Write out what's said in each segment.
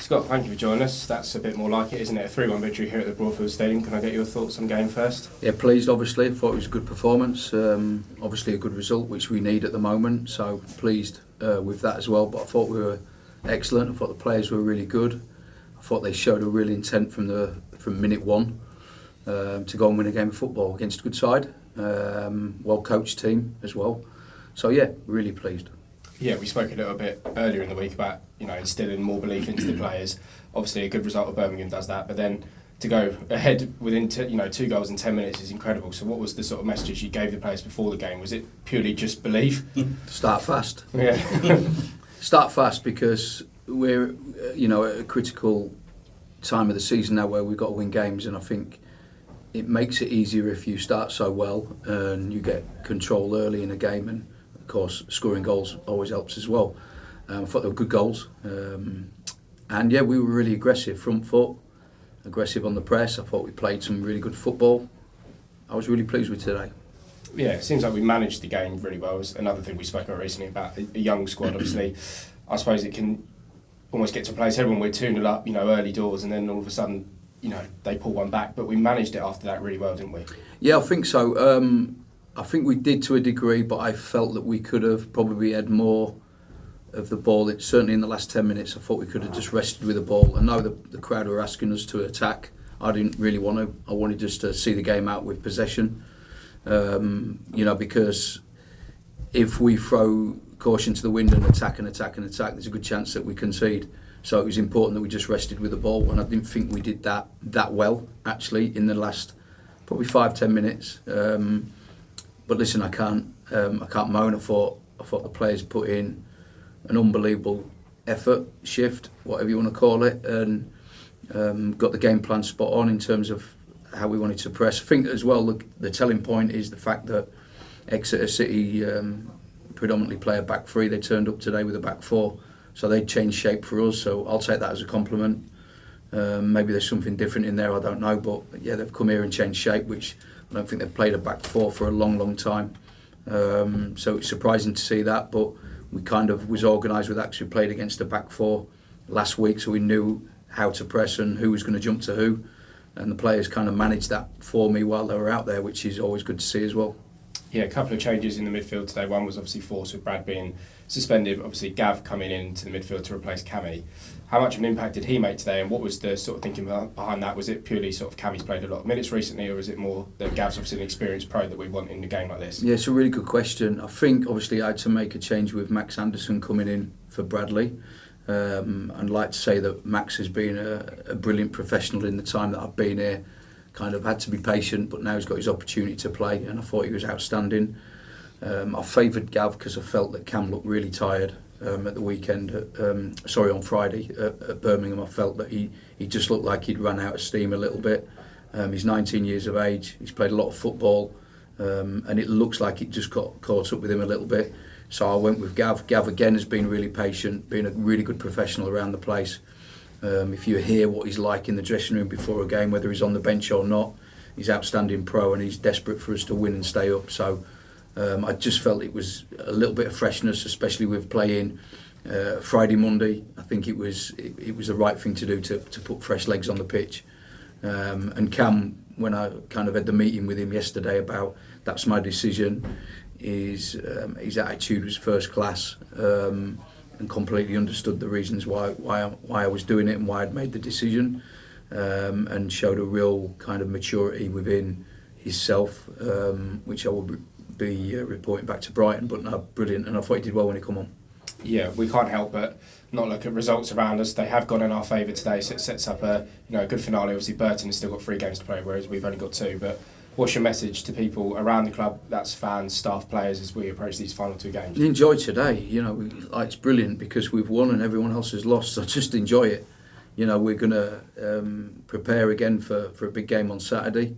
Scott, thank you for joining us. That's a bit more like it, isn't it? A 3-1 victory here at the Broadfield Stadium. Can I get your thoughts on the game first? Yeah, pleased obviously. Thought it was a good performance. Obviously a good result, which we need at the moment. So pleased with that as well. But I thought we were excellent. I thought the players were really good. I thought they showed a real intent from minute one to go and win a game of football against a good side. Well coached team as well. So yeah, really pleased. Yeah, we spoke a little bit earlier in the week about instilling more belief into the players. Obviously, a good result of Birmingham does that, but then to go ahead within 2 goals in 10 minutes is incredible. So, what was the sort of messages you gave the players before the game? Was it purely just belief? Start fast. Yeah. Start fast because we're at a critical time of the season now where we've got to win games, and I think it makes it easier if you start so well and you get control early in a game. And of course, scoring goals always helps as well. I thought they were good goals. And yeah, we were really aggressive, front foot, aggressive on the press. I thought we played some really good football. I was really pleased with today. Yeah, it seems like we managed the game really well. It was another thing we spoke about recently about a young squad. Obviously, I suppose it can almost get to a place everyone we're 2-0 up, early doors, and then all of a sudden, they pull one back. But we managed it after that really well, didn't we? Yeah, I think so. I think we did to a degree, but I felt that we could have probably had more of the ball. Certainly in the last 10 minutes, I thought we could have just rested with the ball. I know the crowd were asking us to attack. I didn't really want to. I wanted just to see the game out with possession. Because if we throw caution to the wind and attack, there's a good chance that we concede. So it was important that we just rested with the ball, and I didn't think we did that well, actually, in the last probably 5-10 minutes. But listen, I can't moan. I thought the players put in an unbelievable effort, shift, whatever you want to call it, and got the game plan spot on in terms of how we wanted to press. I think as well the telling point is the fact that Exeter City predominantly play a back three. They turned up today with a back four, so they changed shape for us. So I'll take that as a compliment. Maybe there's something different in there, I don't know, but yeah, they've come here and changed shape, which I don't think they've played a back four for a long time. So it's surprising to see that, but we kind of was organised with that because we played against a back four last week, so we knew how to press and who was going to jump to who, and the players kind of managed that for me while they were out there, which is always good to see as well. Yeah, a couple of changes in the midfield today. One was obviously forced with Brad being suspended. Obviously, Gav coming into the midfield to replace Cammy. How much of an impact did he make today, and what was the sort of thinking behind that? Was it purely sort of Cammy's played a lot of minutes recently, or is it more that Gav's obviously an experienced pro that we want in a game like this? Yeah, it's a really good question. I think obviously I had to make a change with Max Anderson coming in for Bradley. I'd like to say that Max has been a brilliant professional in the time that I've been here. Kind of had to be patient, but now he's got his opportunity to play, and I thought he was outstanding. I favoured Gav because I felt that Cam looked really tired at the weekend. On Friday at Birmingham. I felt that he just looked like he'd run out of steam a little bit. He's 19 years of age. He's played a lot of football, and it looks like it just got caught up with him a little bit. So I went with Gav. Gav again has been really patient, been a really good professional around the place. If you hear what he's like in the dressing room before a game, whether he's on the bench or not, he's outstanding pro, and he's desperate for us to win and stay up. So I just felt it was a little bit of freshness, especially with playing Friday, Monday. I think it was the right thing to do to put fresh legs on the pitch. And Cam, when I kind of had the meeting with him yesterday about that's my decision, his attitude was first class. And completely understood the reasons why I was doing it and why I'd made the decision, and showed a real kind of maturity within himself, which I will be reporting back to Brighton. But no, brilliant, and I thought he did well when he come on. Yeah, we can't help but not look at results around us. They have gone in our favour today, so it sets up a good finale. Obviously, Burton has still got 3 games to play, whereas we've only got 2. But what's your message to people around the club, that's fans, staff, players, as we approach these final 2 games? Enjoy today. It's brilliant because we've won and everyone else has lost, so just enjoy it. We're going to prepare again for a big game on Saturday.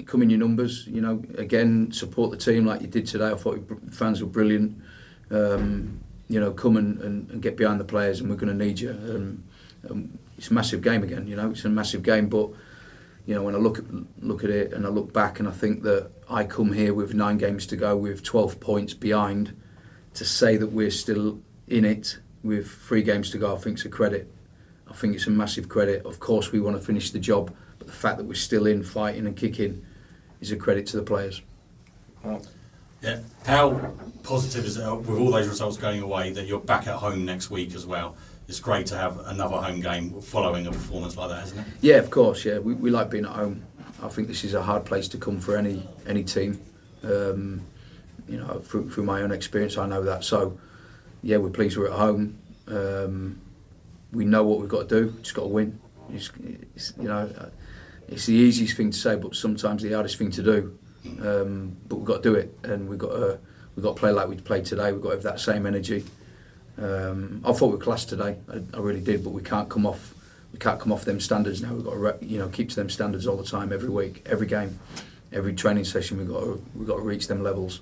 Come in your numbers, again, support the team like you did today. I thought fans were brilliant. Come and get behind the players, and we're going to need you. It's a massive game again, it's a massive game, but when I look at it and I look back, and I think that I come here with 9 games to go with 12 points behind, to say that we're still in it with 3 games to go, I think is a credit. I think it's a massive credit. Of course, we want to finish the job, but the fact that we're still in, fighting and kicking is a credit to the players. Well, yeah. How positive is it with all those results going away that you're back at home next week as well? It's great to have another home game following a performance like that, isn't it? Yeah, of course. Yeah, we like being at home. I think this is a hard place to come for any team. You know, through my own experience, I know that. So, yeah, we're pleased we're at home. We know what we've got to do. Just got to win. It's, you know, it's the easiest thing to say, but sometimes the hardest thing to do. But we've got to do it, and we've got to play like we played today. We've got to have that same energy. I thought we were class today. I really did, but we can't come off. We can't come off them standards now. We've got to keep to them standards all the time, every week, every game, every training session. We've got to reach them levels.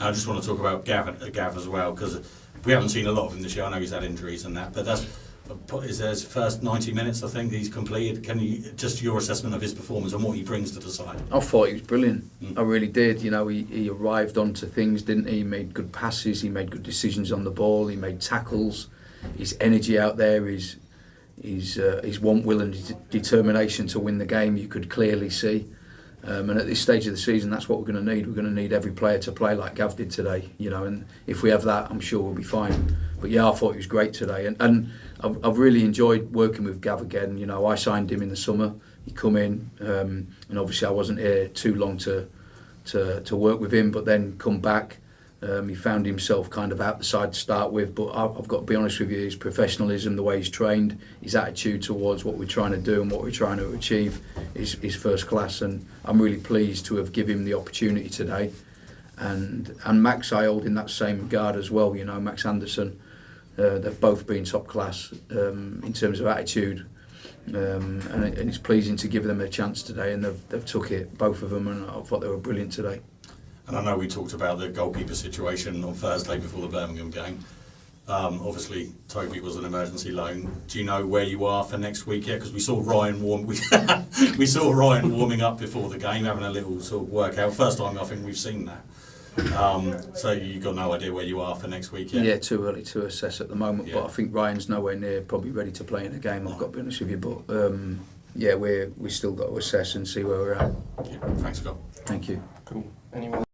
I just want to talk about Gav as well, because we haven't seen a lot of him this year. I know he's had injuries and that, but is his first 90 minutes, I think, he's completed. Can you, just your assessment of his performance and what he brings to the side? I thought he was brilliant. I really did. You know, he arrived onto things, didn't he? He made good passes, he made good decisions on the ball, he made tackles. His energy out there, his want, will and determination to win the game, you could clearly see. And at this stage of the season, that's what we're going to need. We're going to need every player to play like Gav did today, you know. And if we have that, I'm sure we'll be fine. But yeah, I thought he was great today, and I've really enjoyed working with Gav again. You know, I signed him in the summer. He come in, and obviously I wasn't here too long to work with him. But then come back, he found himself kind of out the side to start with. But I've got to be honest with you, his professionalism, the way he's trained, his attitude towards what we're trying to do and what we're trying to achieve is first class. And I'm really pleased to have given him the opportunity today. And Max, I hold in that same regard as well. You know, Max Anderson, they've both been top class in terms of attitude. And it's pleasing to give them a chance today, and they've took it, both of them, and I thought they were brilliant today. And I know we talked about the goalkeeper situation on Thursday before the Birmingham game. Obviously, Toby was an emergency loan. Do you know where you are for next week yet? Because we saw Ryan we saw Ryan warming up before the game, having a little sort of workout. First time I think we've seen that. So you've got no idea where you are for next week yet? Yeah, too early to assess at the moment. Yeah. But I think Ryan's nowhere near probably ready to play in a game. I've got to be honest with you. But yeah, we still got to assess and see where we're at. Yeah. Thanks, Scott. Thank you. Cool. Anyone?